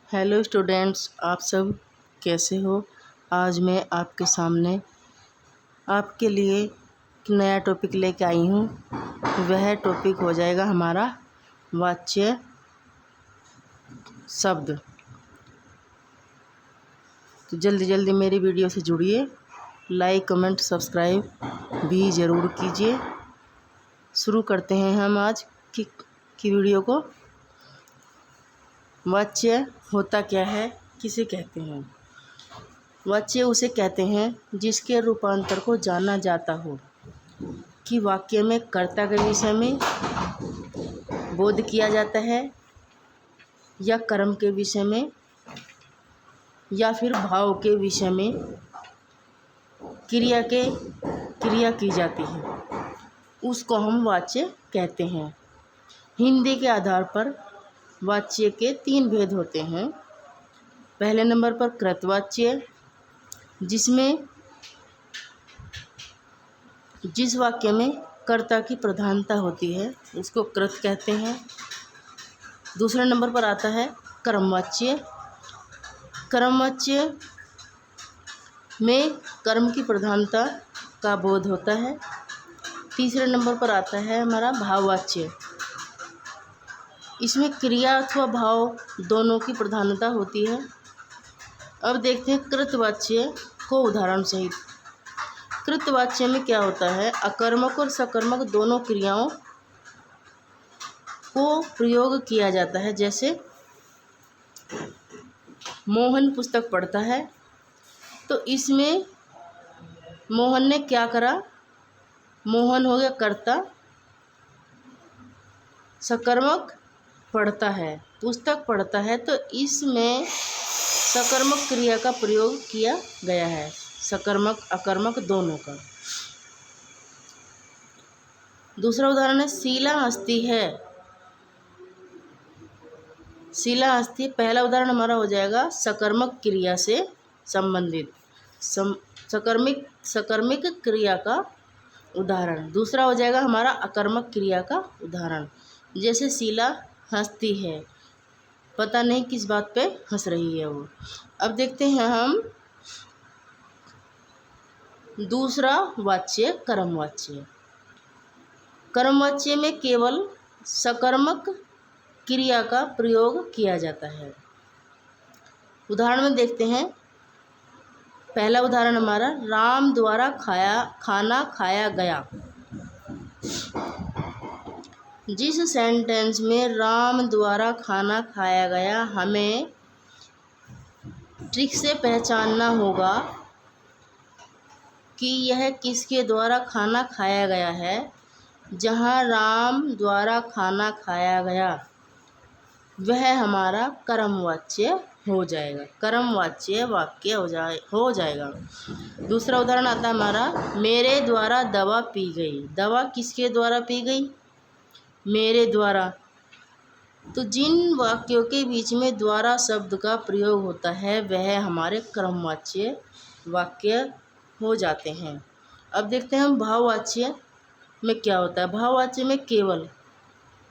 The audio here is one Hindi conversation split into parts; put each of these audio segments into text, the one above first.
हेलो स्टूडेंट्स, आप सब कैसे हो। आज मैं आपके सामने आपके लिए एक नया टॉपिक लेके आई हूँ। वह टॉपिक हो जाएगा हमारा वाच्य शब्द। तो जल्दी जल्दी मेरी वीडियो से जुड़िए, लाइक कमेंट सब्सक्राइब भी ज़रूर कीजिए। शुरू करते हैं हम आज की वीडियो को। वाच्य होता क्या है, किसे कहते हैं। वाच्य उसे कहते हैं जिसके रूपांतर को जाना जाता हो कि वाक्य में कर्ता के विषय में बोध किया जाता है या कर्म के विषय में या फिर भाव के विषय में क्रिया की जाती है, उसको हम वाच्य कहते हैं। हिंदी के आधार पर वाच्य के 3 भेद होते हैं। पहले नंबर पर कृतवाच्य, जिसमें जिस वाक्य में कर्ता की प्रधानता होती है उसको कृत कहते हैं। दूसरे नंबर पर आता है कर्मवाच्य। कर्मवाच्य में कर्म की प्रधानता का बोध होता है। तीसरे नंबर पर आता है हमारा भाववाच्य। इसमें क्रिया अथवा भाव दोनों की प्रधानता होती है। अब देखते हैं कृतवाच्य को उदाहरण सहित। कृतवाच्य में क्या होता है, अकर्मक और सकर्मक दोनों क्रियाओं को प्रयोग किया जाता है। जैसे मोहन पुस्तक पढ़ता है, तो इसमें मोहन ने क्या करा, मोहन हो गया कर्ता, सकर्मक पढ़ता है, पुस्तक पढ़ता है, तो इसमें सकर्मक क्रिया का प्रयोग किया गया है, सकर्मक अकर्मक दोनों का। दूसरा उदाहरण है शीला हंसती है। शीला हंसती, पहला उदाहरण हमारा हो जाएगा सकर्मक क्रिया से संबंधित सकर्मिक क्रिया का उदाहरण। दूसरा हो जाएगा हमारा अकर्मक क्रिया का उदाहरण। जैसे शीला हंसती है, पता नहीं किस बात पे हंस रही है वो। अब देखते हैं हम दूसरा वाच्य कर्मवाच्य। कर्मवाच्य में केवल सकर्मक क्रिया का प्रयोग किया जाता है। उदाहरण में देखते हैं। पहला उदाहरण हमारा राम द्वारा खाना खाया गया। जिस सेंटेंस में राम द्वारा खाना खाया गया, हमें ट्रिक से पहचानना होगा कि यह किसके द्वारा खाना खाया गया है। जहाँ राम द्वारा खाना खाया गया वह हमारा कर्मवाच्य हो जाएगा, कर्मवाच्य वाक्य हो जाएगा। दूसरा उदाहरण आता है हमारा मेरे द्वारा दवा पी गई। दवा किसके द्वारा पी गई, मेरे द्वारा। तो जिन वाक्यों के बीच में द्वारा शब्द का प्रयोग होता है वह हमारे कर्मवाच्य वाक्य हो जाते हैं। अब देखते हैं हम भाववाच्य में क्या होता है। भाववाच्य में केवल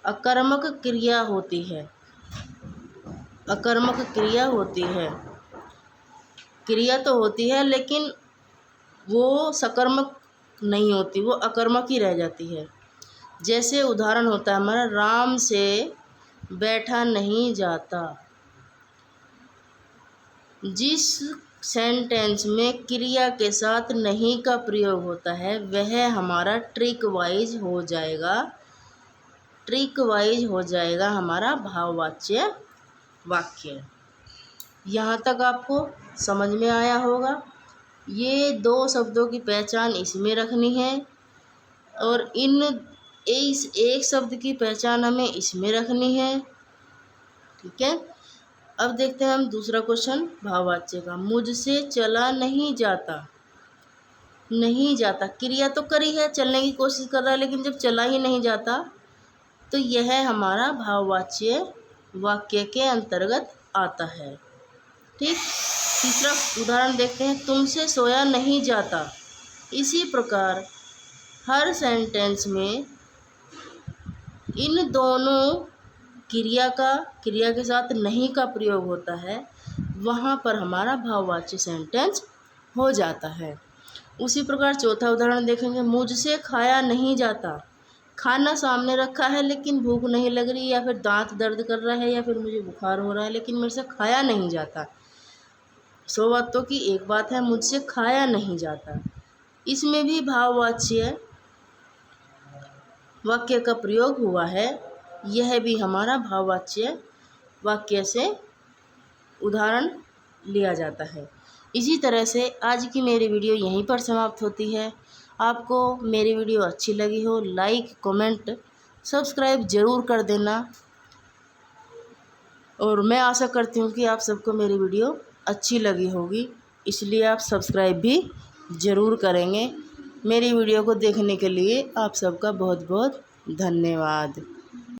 अकर्मक क्रिया होती है। अकर्मक क्रिया होती है, क्रिया तो होती है लेकिन वो सकर्मक नहीं होती, वो अकर्मक ही रह जाती है। जैसे उदाहरण होता है हमारा राम से बैठा नहीं जाता। जिस सेंटेंस में क्रिया के साथ नहीं का प्रयोग होता है वह हमारा ट्रिक वाइज हो जाएगा, ट्रिक वाइज हो जाएगा हमारा भाववाच्य वाक्य। यहाँ तक आपको समझ में आया होगा। ये 2 शब्दों की पहचान इसमें रखनी है और इस एक शब्द की पहचान हमें इसमें रखनी है, ठीक है। अब देखते हैं हम दूसरा क्वेश्चन भाववाच्य का। मुझसे चला नहीं जाता। नहीं जाता क्रिया तो करी है, चलने की कोशिश कर रहा है, लेकिन जब चला ही नहीं जाता तो यह हमारा भाववाच्य वाक्य के अंतर्गत आता है, ठीक। तीसरा उदाहरण देखते हैं तुमसे सोया नहीं जाता। इसी प्रकार हर सेंटेंस में इन दोनों क्रिया के साथ नहीं का प्रयोग होता है वहाँ पर हमारा भाववाच्य सेंटेंस हो जाता है। उसी प्रकार चौथा उदाहरण देखेंगे, मुझसे खाया नहीं जाता। खाना सामने रखा है लेकिन भूख नहीं लग रही, या फिर दांत दर्द कर रहा है, या फिर मुझे बुखार हो रहा है, लेकिन मेरे से खाया नहीं जाता। 100 बातों की एक बात है, मुझसे खाया नहीं जाता। इसमें भी भाववाच्य वाक्य का प्रयोग हुआ है। यह भी हमारा भाववाच्य वाक्य से उदाहरण लिया जाता है। इसी तरह से आज की मेरी वीडियो यहीं पर समाप्त होती है। आपको मेरी वीडियो अच्छी लगी हो, लाइक, कमेंट, सब्सक्राइब ज़रूर कर देना। और मैं आशा करती हूँ कि आप सबको मेरी वीडियो अच्छी लगी होगी, इसलिए आप सब्सक्राइब भी ज़रूर करेंगे। मेरी वीडियो को देखने के लिए आप सबका बहुत बहुत धन्यवाद।